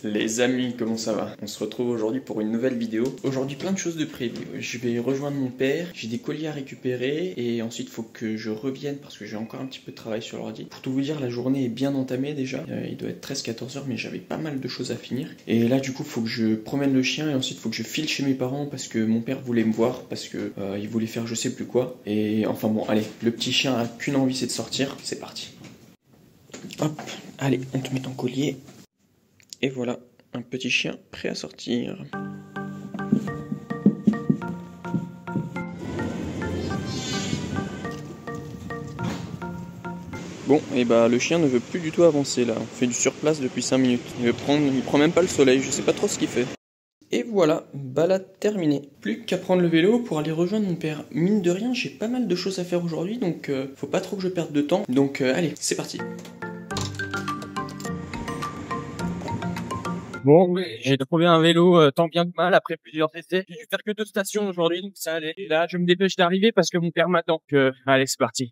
Les amis, comment ça va? On se retrouve aujourd'hui pour une nouvelle vidéo. Aujourd'hui, plein de choses de prévues. Je vais rejoindre mon père, j'ai des colis à récupérer et ensuite il faut que je revienne parce que j'ai encore un petit peu de travail sur l'ordi. Pour tout vous dire, la journée est bien entamée déjà. Il doit être 13-14 heures, mais j'avais pas mal de choses à finir. Et là, du coup, il faut que je promène le chien et ensuite il faut que je file chez mes parents parce que mon père voulait me voir parce que il voulait faire je sais plus quoi. Et enfin bon, allez, le petit chien a qu'une envie, c'est de sortir. C'est parti. Hop, allez, on te met ton collier. Et voilà, un petit chien prêt à sortir. Bon, et bah le chien ne veut plus du tout avancer là. On fait du surplace depuis 5 minutes. Il prend même pas le soleil, je sais pas trop ce qu'il fait. Et voilà, balade terminée. Plus qu'à prendre le vélo pour aller rejoindre mon père. Mine de rien, j'ai pas mal de choses à faire aujourd'hui, donc faut pas trop que je perde de temps. Donc allez, c'est parti. Bon, j'ai trouvé un vélo tant bien que mal après plusieurs essais. J'ai dû faire que 2 stations aujourd'hui, donc ça allait. Et là, je me dépêche d'arriver parce que mon père m'attend. Allez, c'est parti.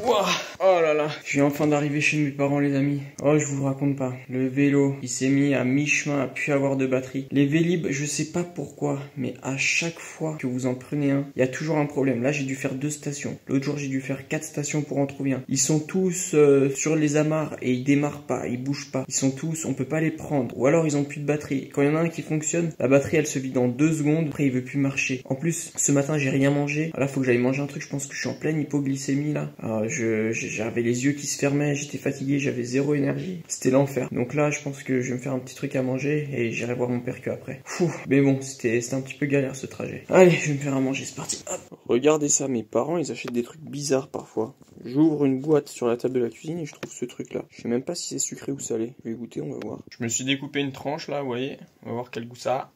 Wouah, oh là là, je viens enfin d'arriver chez mes parents les amis. Oh, je vous raconte pas. Le vélo, il s'est mis à mi-chemin à plus avoir de batterie. Les Vélib, je sais pas pourquoi, mais à chaque fois que vous en prenez un, il y a toujours un problème. Là, j'ai dû faire 2 stations. L'autre jour, j'ai dû faire 4 stations pour en trouver un. Ils sont tous sur les amarres et ils démarrent pas, ils bougent pas. Ils sont tous, on peut pas les prendre. Ou alors, ils ont plus de batterie. Quand il y en a un qui fonctionne, la batterie, elle se vide en 2 secondes. Après, il veut plus marcher. En plus, ce matin, j'ai rien mangé. Là, faut que j'aille manger un truc. Je pense que je suis en pleine hypoglycémie là. Alors, j'avais les yeux qui se fermaient, j'étais fatigué, j'avais zéro énergie. C'était l'enfer. Donc là, je pense que je vais me faire un petit truc à manger et j'irai voir mon père que après. Mais bon, c'était un petit peu galère ce trajet. Allez, je vais me faire à manger, c'est parti. Hop. Regardez ça, mes parents, ils achètent des trucs bizarres parfois. J'ouvre une boîte sur la table de la cuisine et je trouve ce truc là. Je sais même pas si c'est sucré ou salé. Je vais goûter, on va voir. Je me suis découpé une tranche là, vous voyez. On va voir quel goût ça a.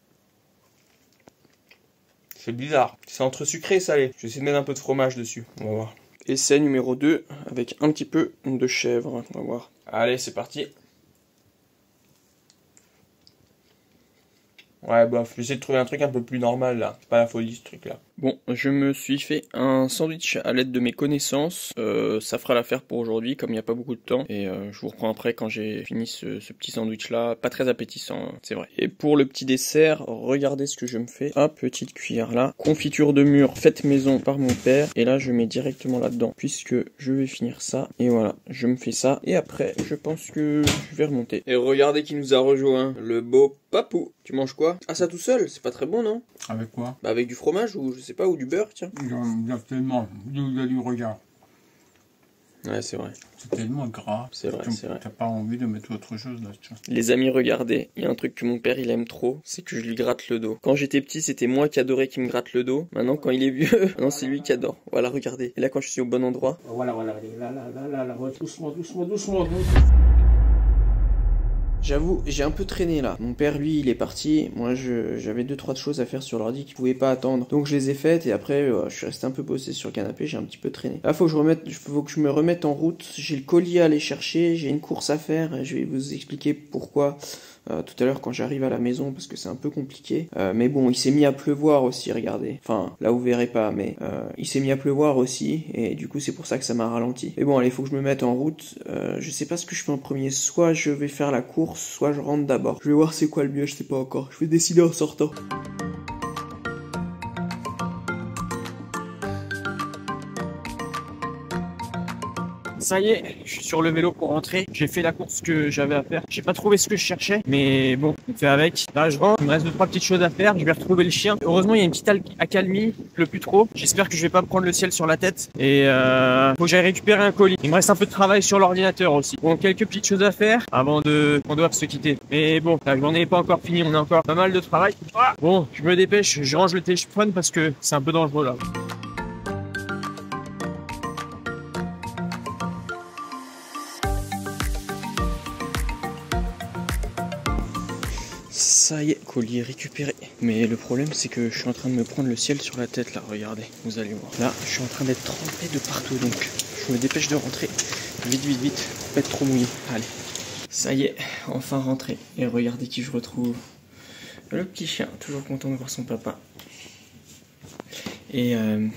C'est bizarre. C'est entre sucré et salé. Je vais essayer de mettre un peu de fromage dessus. On va voir. Essai numéro 2 avec un petit peu de chèvre. On va voir. Allez, c'est parti. Ouais, bah, faut essayer de trouver un truc un peu plus normal là. C'est pas la folie ce truc là. Bon, je me suis fait un sandwich à l'aide de mes connaissances. Ça fera l'affaire pour aujourd'hui, comme il n'y a pas beaucoup de temps. Et je vous reprends après quand j'ai fini ce petit sandwich là. Pas très appétissant, c'est vrai. Et pour le petit dessert, regardez ce que je me fais. Ah, petite cuillère là. Confiture de mûre faite maison par mon père. Et là, je mets directement là-dedans, puisque je vais finir ça. Et voilà, je me fais ça. Et après, je pense que je vais remonter. Et regardez qui nous a rejoint. Le beau Papou. Tu manges quoi? Ah, ça tout seul? C'est pas très bon, non? Avec quoi? Bah avec du fromage ou je sais pas, ou du beurre, tiens. Il y a tellement, regarde. Ouais, c'est vrai. C'est tellement gras. C'est vrai, c'est vrai. T'as pas envie de mettre autre chose là, tu vois. Les amis, regardez, il y a un truc que mon père il aime trop, c'est que je lui gratte le dos. Quand j'étais petit, c'était moi qui adorais qu'il me gratte le dos. Maintenant, quand il est vieux, maintenant c'est lui qui adore. Voilà, regardez. Et là, quand je suis au bon endroit. Voilà, là, doucement. J'avoue, j'ai un peu traîné là. Mon père, lui, il est parti. Moi, j'avais 2-3 choses à faire sur l'ordi qui pouvaient pas attendre. Donc, je les ai faites et après, je suis resté un peu posé sur le canapé. J'ai un petit peu traîné. Là, faut que je me remette en route. J'ai le colis à aller chercher. J'ai une course à faire. Je vais vous expliquer pourquoi tout à l'heure quand j'arrive à la maison parce que c'est un peu compliqué. Mais bon, il s'est mis à pleuvoir aussi, regardez. Enfin, là, vous verrez pas, mais il s'est mis à pleuvoir aussi. Et du coup, c'est pour ça que ça m'a ralenti. Mais bon, allez, faut que je me mette en route. Je sais pas ce que je fais en premier. Soit je vais faire la course, soit je rentre d'abord. Je vais voir c'est quoi le mieux, je sais pas encore. Je vais décider en sortant. Ça y est, je suis sur le vélo pour rentrer. J'ai fait la course que j'avais à faire. J'ai pas trouvé ce que je cherchais, mais bon, on fait avec. Là, je rentre. Il me reste 2-3 petites choses à faire. Je vais retrouver le chien. Heureusement, il y a une petite accalmie. Il pleut plus trop. J'espère que je vais pas me prendre le ciel sur la tête. Et faut que j'aille récupérer un colis. Il me reste un peu de travail sur l'ordinateur aussi. Bon, quelques petites choses à faire avant qu'on doive se quitter. Mais bon, la journée n'est pas encore finie. On a encore pas mal de travail. Bon, je me dépêche. Je range le téléphone parce que c'est un peu dangereux là. Ça y est, collier récupéré. Mais le problème, c'est que je suis en train de me prendre le ciel sur la tête, là, regardez, vous allez voir. Là, je suis en train d'être trempé de partout, donc je me dépêche de rentrer. Vite, pour pas être trop mouillé. Allez. Ça y est, enfin rentré. Et regardez qui je retrouve. Le petit chien, toujours content de voir son papa. Et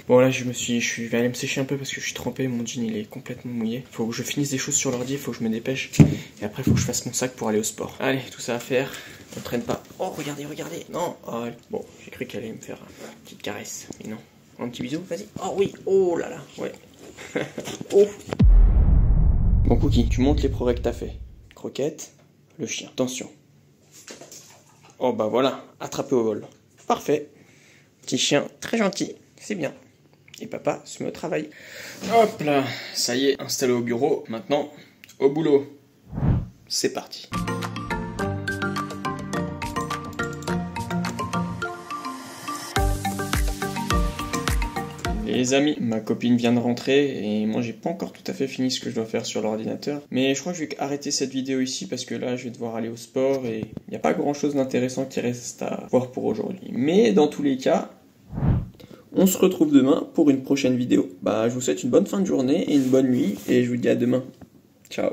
bon là je vais aller me sécher un peu parce que je suis trempé, mon jean il est complètement mouillé. Faut que je finisse des choses sur l'ordi, il faut que je me dépêche. Et après il faut que je fasse mon sac pour aller au sport. Allez, tout ça à faire, on traîne pas. Oh regardez, non, oh, bon j'ai cru qu'elle allait me faire une petite caresse, mais non. Un petit bisou, vas-y. Oh oui, oh là là, ouais. Oh. Bon Cookie, tu montes les progrès que t'as fait. Croquette, le chien, attention. Oh bah voilà, attrapé au vol. Parfait. Petit chien très gentil, c'est bien. Et papa se met au travail. Hop là, ça y est, installé au bureau. Maintenant, au boulot. C'est parti. Les amis, ma copine vient de rentrer et moi j'ai pas encore tout à fait fini ce que je dois faire sur l'ordinateur. Mais je crois que je vais arrêter cette vidéo ici parce que là je vais devoir aller au sport et il n'y a pas grand chose d'intéressant qui reste à voir pour aujourd'hui. Mais dans tous les cas, on se retrouve demain pour une prochaine vidéo. Bah je vous souhaite une bonne fin de journée et une bonne nuit et je vous dis à demain. Ciao.